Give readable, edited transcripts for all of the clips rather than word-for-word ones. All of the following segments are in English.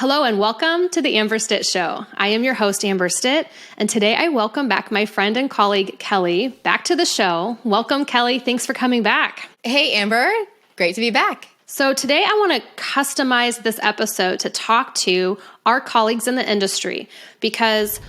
Hello and welcome to the Amber Stitt Show. I am your host, Amber Stitt, and today I welcome back my friend and colleague, Kelly, back to the show. Welcome, Kelly. Thanks for coming back. Hey, Amber. Great to be back. So today I want to customize this episode to talk to our colleagues in the industry because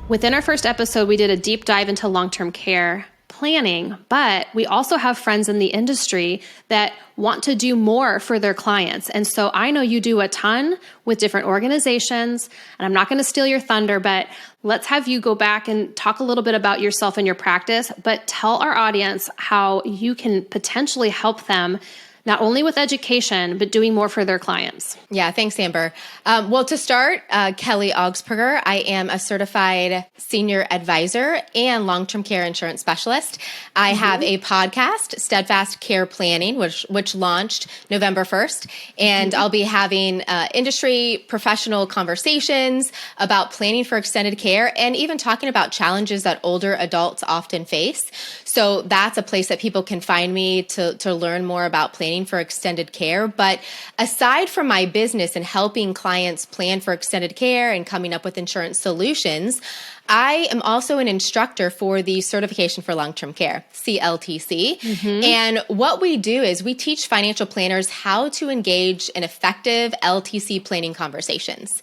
within our first episode, we did a deep dive into long-term care planning, but we also have friends in the industry that want to do more for their clients. And so I know you do a ton with different organizations, and I'm not going to steal your thunder, but let's have you go back and talk a little bit about yourself and your practice, but tell our audience how you can potentially help them not only with education, but doing more for their clients. Yeah, thanks, Amber. Well, to start, Kelly Augsburger. I am a certified senior advisor and long-term care insurance specialist. I have a podcast, Steadfast Care Planning, which launched November 1st. And I'll be having industry professional conversations about planning for extended care and even talking about challenges that older adults often face. So that's a place that people can find me to learn more about planning for extended care. But aside from my business and helping clients plan for extended care and coming up with insurance solutions, I am also an instructor for the Certification for Long-Term Care, CLTC. And what we do is we teach financial planners how to engage in effective LTC planning conversations.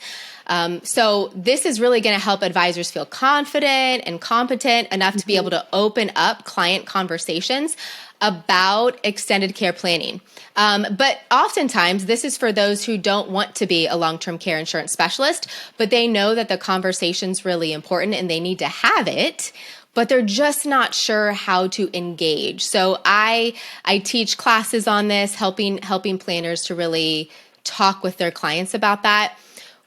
So this is really going to help advisors feel confident and competent enough to be able to open up client conversations about extended care planning. But oftentimes this is for those who don't want to be a long-term care insurance specialist, but they know that the conversation's really important and they need to have it, but they're just not sure how to engage. So I teach classes on this, helping planners to really talk with their clients about that.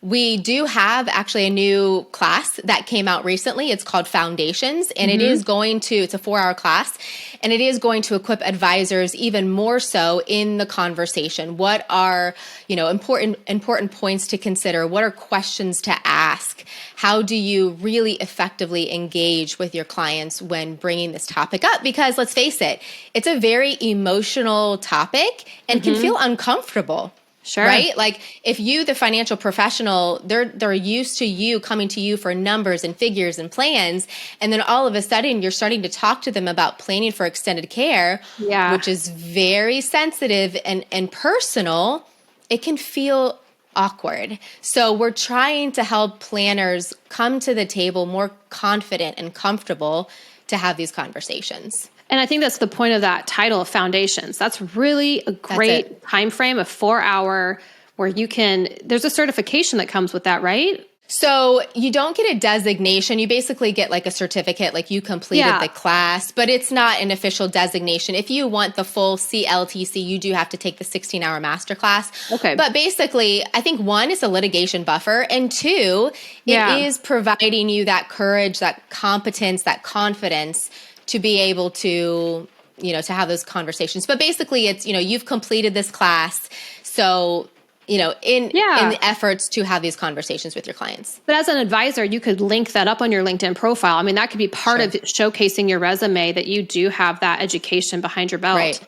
We do have actually a new class that came out recently. It's called Foundations, and it's a 4-hour class, and it is going to equip advisors even more so in the conversation. What are, important points to consider? What are questions to ask? How do you really effectively engage with your clients when bringing this topic up? Because let's face it, it's a very emotional topic and can feel uncomfortable. Sure. Right? Like if you, the financial professional, they're used to you coming to you for numbers and figures and plans. And then all of a sudden you're starting to talk to them about planning for extended care, which is very sensitive and personal. It can feel awkward. So we're trying to help planners come to the table more confident and comfortable to have these conversations. And I think that's the point of that title, Foundations. That's really a great time frame, a 4-hour where there's a certification that comes with that, right? So you don't get a designation. You basically get like a certificate, like you completed the class, but it's not an official designation. If you want the full CLTC, you do have to take the 16-hour masterclass. Okay. But basically, I think one is a litigation buffer, and two, it is providing you that courage, that competence, that confidence to be able to, to have those conversations. But basically it's, you've completed this class. So, in the efforts to have these conversations with your clients. But as an advisor, you could link that up on your LinkedIn profile. I mean, that could be part of showcasing your resume that you do have that education behind your belt. Right.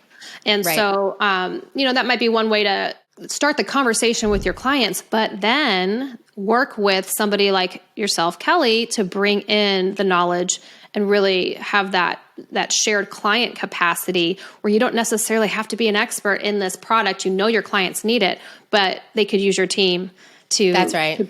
And so, that might be one way to start the conversation with your clients, but then work with somebody like yourself, Kelly, to bring in the knowledge and really have that shared client capacity where you don't necessarily have to be an expert in this product. Your clients need it, but they could use your team to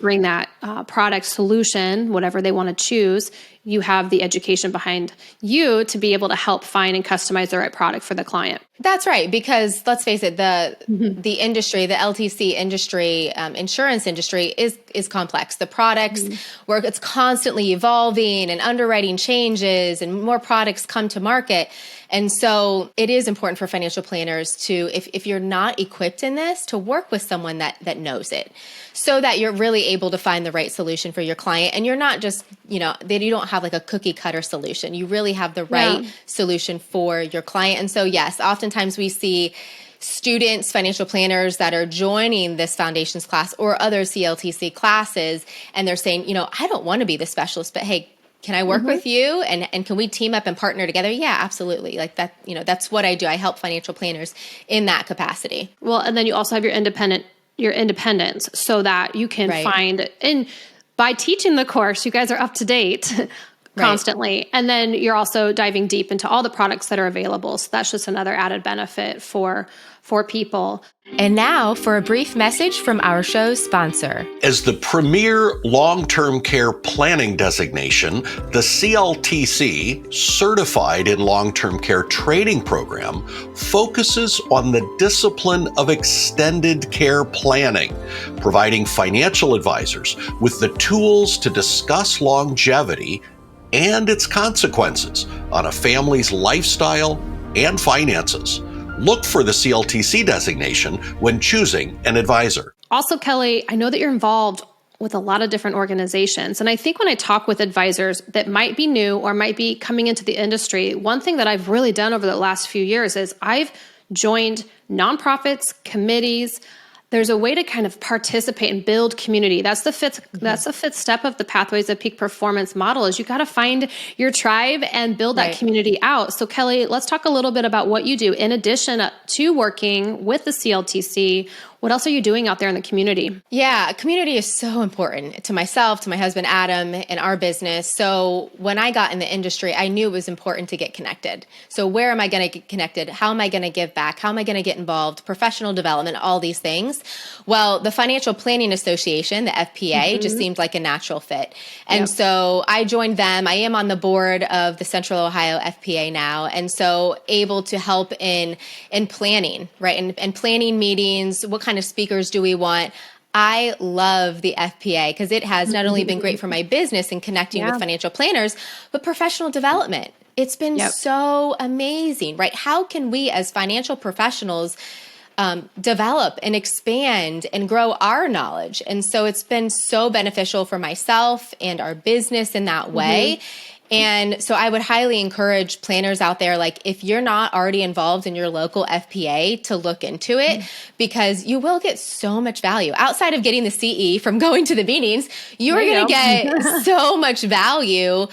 bring that product solution, whatever they want to choose. You have the education behind you to be able to help find and customize the right product for the client. That's right. Because let's face it, the industry, the LTC industry, insurance industry is complex. The products work, it's constantly evolving and underwriting changes and more products come to market. And so it is important for financial planners to, if you're not equipped in this, to work with someone that knows it so that you're really able to find the right solution for your client. And you're not just, you don't have like a cookie cutter solution. You really have the right solution for your client. And so, yes, oftentimes we see students, financial planners that are joining this foundations class or other CLTC classes, and they're saying, I don't want to be the specialist, but hey, can I work with you? And can we team up and partner together? Yeah, absolutely. Like that, that's what I do. I help financial planners in that capacity. Well, and then you also have your independent your independence so that you can Right. find, and by teaching the course, you guys are up to date constantly. Right. And then you're also diving deep into all the products that are available. So that's just another added benefit for people. And now for a brief message from our show's sponsor. As the premier long-term care planning designation, the CLTC, Certified in Long-Term Care Training Program, focuses on the discipline of extended care planning, providing financial advisors with the tools to discuss longevity and its consequences on a family's lifestyle and finances. Look for the CLTC designation when choosing an advisor. Also, Kelly, I know that you're involved with a lot of different organizations. And I think when I talk with advisors that might be new or might be coming into the industry, one thing that I've really done over the last few years is I've joined nonprofits, committees. There's a way to kind of participate and build community. That's the fifth step of the Pathways of Peak Performance model is you got to find your tribe and build that community out. So Kelly, let's talk a little bit about what you do in addition to working with the CLTC. What else are you doing out there in the community? Yeah, community is so important to myself, to my husband, Adam, and our business. So when I got in the industry, I knew it was important to get connected. So where am I going to get connected? How am I going to give back? How am I going to get involved? Professional development, all these things. Well, the Financial Planning Association, the FPA, just seemed like a natural fit. And so I joined them. I am on the board of the Central Ohio FPA now. And so able to help in planning, right? And planning meetings, what kind of speakers do we want? I love the FPA because it has not only been great for my business and connecting with financial planners, but professional development. It's been so amazing, right? How can we as financial professionals develop and expand and grow our knowledge? And so it's been so beneficial for myself and our business in that way. And so I would highly encourage planners out there, like if you're not already involved in your local FPA, to look into it because you will get so much value. Outside of getting the CE from going to the meetings, you're going to get so much value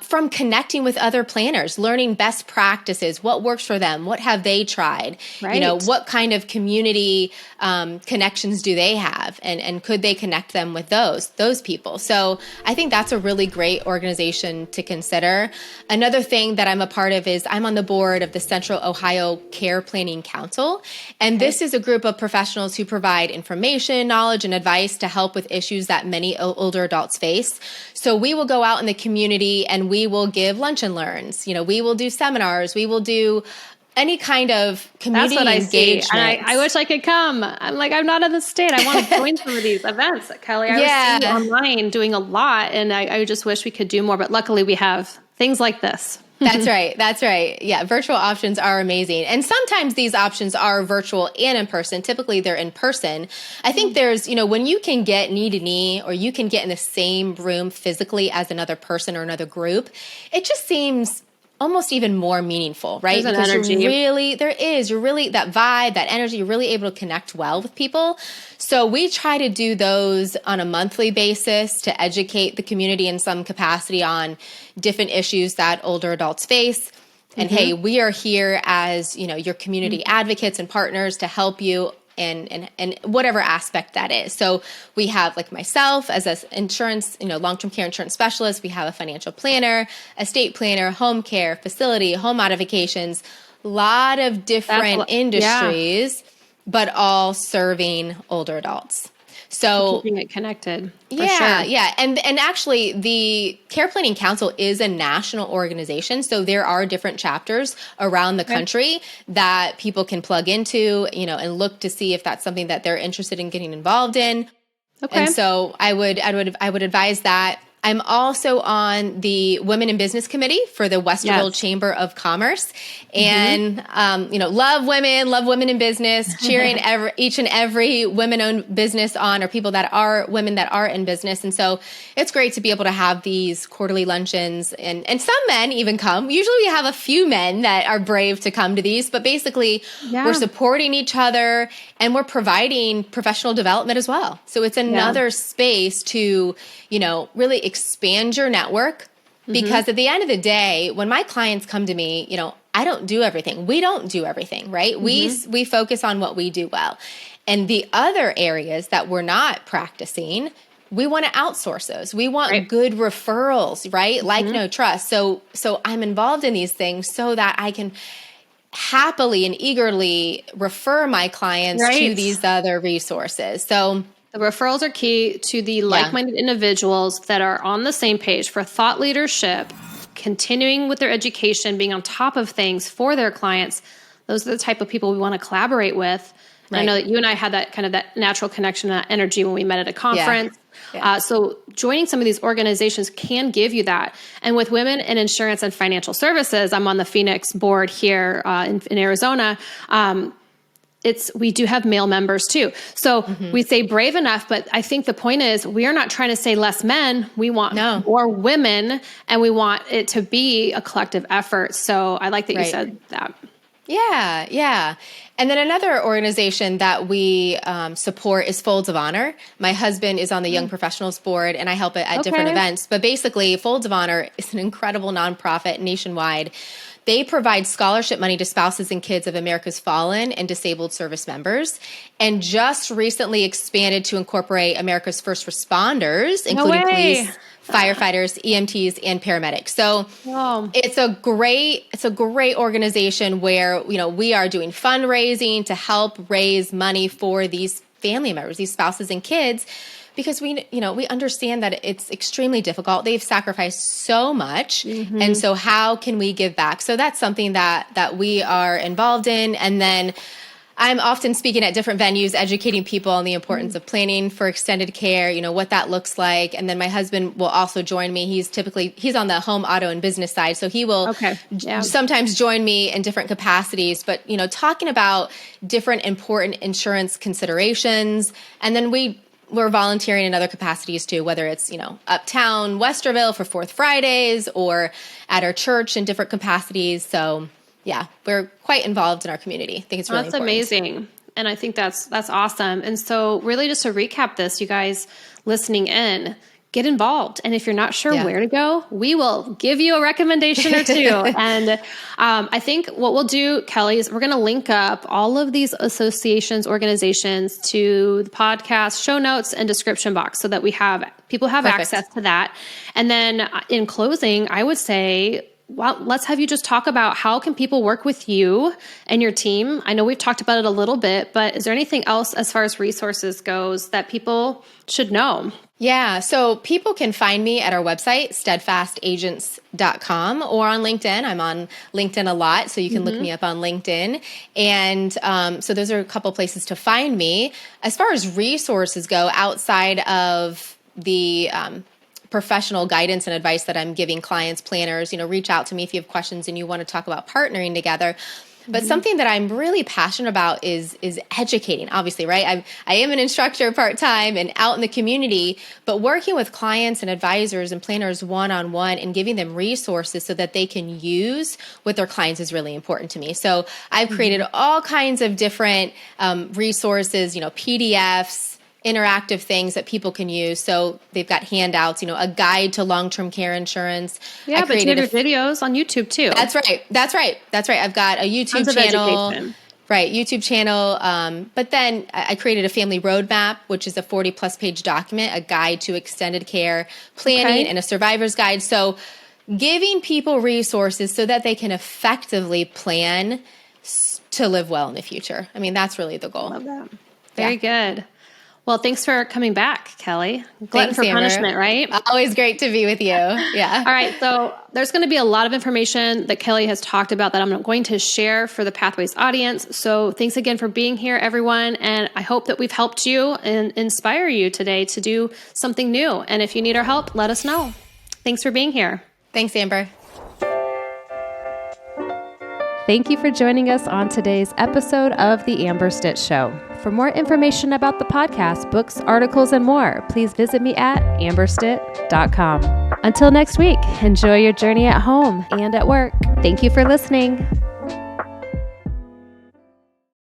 from connecting with other planners, learning best practices, what works for them, what have they tried, you know, what kind of community connections do they have, and could they connect them with those people. So I think that's a really great organization to consider. Another thing that I'm a part of is I'm on the board of the Central Ohio Care Planning Council. And this is a group of professionals who provide information, knowledge, and advice to help with issues that many older adults face. So we will go out in the community and we will give lunch and learns. You know, we will do seminars. We will do any kind of community engagement. I wish I could come. I'm like, I'm not in the state. I want to join some of these events, Kelly. I was seeing you online doing a lot, and I just wish we could do more. But luckily, we have things like this. That's right. That's right. Yeah, virtual options are amazing. And sometimes these options are virtual and in person. Typically, they're in person. I think there's, you know, when you can get knee to knee or you can get in the same room physically as another person or another group, it just seems almost even more meaningful, right? There's an energy. You're really, that vibe, that energy, you're really able to connect well with people. So we try to do those on a monthly basis to educate the community in some capacity on different issues that older adults face. And hey, we are here as, you know, your community advocates and partners to help you and whatever aspect that is. So we have, like myself as an insurance, you know, long-term care insurance specialist, we have a financial planner, estate planner, home care, facility, home modifications, a lot of different industries, but all serving older adults. So keeping it connected. Yeah. And actually the Care Planning Council is a national organization. So there are different chapters around the country that people can plug into, you know, and look to see if that's something that they're interested in getting involved in. Okay. And so I would advise that. I'm also on the Women in Business Committee for the Westerville Chamber of Commerce. And, you know, love women in business, cheering each and every women-owned business on, or people that are women that are in business. And so it's great to be able to have these quarterly luncheons, and some men even come. Usually we have a few men that are brave to come to these, but basically we're supporting each other and we're providing professional development as well. So it's another space to, you know, really expand your network, because at the end of the day, when my clients come to me, you know, I don't do everything. We don't do everything, right? We focus on what we do well. And the other areas that we're not practicing, we want to outsource those. We want good referrals, right? Like no trust. So I'm involved in these things so that I can happily and eagerly refer my clients to these other resources. So the referrals are key to the like-minded individuals that are on the same page for thought leadership, continuing with their education, being on top of things for their clients. Those are the type of people we want to collaborate with. I know that you and I had that kind of that natural connection, that energy when we met at a conference. So joining some of these organizations can give you that. And with Women in Insurance and Financial Services, I'm on the Phoenix board here in Arizona. We do have male members too. So we say brave enough, but I think the point is we are not trying to say less men. We want more women, and we want it to be a collective effort. So I like that you said that. Yeah. And then another organization that we support is Folds of Honor. My husband is on the Young Professionals Board, and I help it at different events. But basically, Folds of Honor is an incredible nonprofit nationwide. They provide scholarship money to spouses and kids of America's fallen and disabled service members, and just recently expanded to incorporate America's first responders, including police, firefighters, EMTs, and paramedics. So it's a great organization where, we are doing fundraising to help raise money for these family members, these spouses and kids, because we understand that it's extremely difficult. They've sacrificed so much. And so how can we give back? So that's something that we are involved in. And then I'm often speaking at different venues, educating people on the importance of planning for extended care, what that looks like. And then my husband will also join me. He's on the home, auto, and business side. So he will sometimes join me in different capacities, but, talking about different important insurance considerations. And then we're volunteering in other capacities too, whether it's, uptown Westerville for Fourth Fridays or at our church in different capacities. So yeah, we're quite involved in our community. I think it's really important. That's amazing. And I think that's awesome. And so really just to recap this, you guys listening in, get involved. And if you're not sure where to go, we will give you a recommendation or two. And I think what we'll do, Kelly, is we're going to link up all of these associations, organizations to the podcast show notes and description box so that people have access to that. And then in closing, I would say, well, let's have you just talk about how can people work with you and your team. I know we've talked about it a little bit, but is there anything else as far as resources goes that people should know? Yeah. So people can find me at our website, steadfastagents.com, or on LinkedIn. I'm on LinkedIn a lot, so you can look me up on LinkedIn. And so those are a couple places to find me. As far as resources go, outside of the professional guidance and advice that I'm giving clients, planners, reach out to me if you have questions and you want to talk about partnering together. But something that I'm really passionate about is educating, obviously, right? I am an instructor part-time and out in the community, but working with clients and advisors and planners one-on-one and giving them resources so that they can use with their clients is really important to me. So I've created all kinds of different resources, PDFs, interactive things that people can use. So they've got handouts, a guide to long-term care insurance. Yeah, but you have your videos on YouTube too. That's right. I've got a YouTube channel. Right, YouTube channel. But then I created a family roadmap, which is a 40-plus page document, a guide to extended care planning, and a survivor's guide. So giving people resources so that they can effectively plan to live well in the future. I mean, that's really the goal. Love that. Very good. Well, thanks for coming back, Kelly. Glutton for Amber. punishment, right? Always great to be with you. Yeah. All right. So there's going to be a lot of information that Kelly has talked about that I'm going to share for the Pathways audience. So thanks again for being here, everyone. And I hope that we've helped you and inspire you today to do something new. And if you need our help, let us know. Thanks for being here. Thanks, Amber. Thank you for joining us on today's episode of The Amber Stitt Show. For more information about the podcast, books, articles, and more, please visit me at amberstitt.com. Until next week, enjoy your journey at home and at work. Thank you for listening.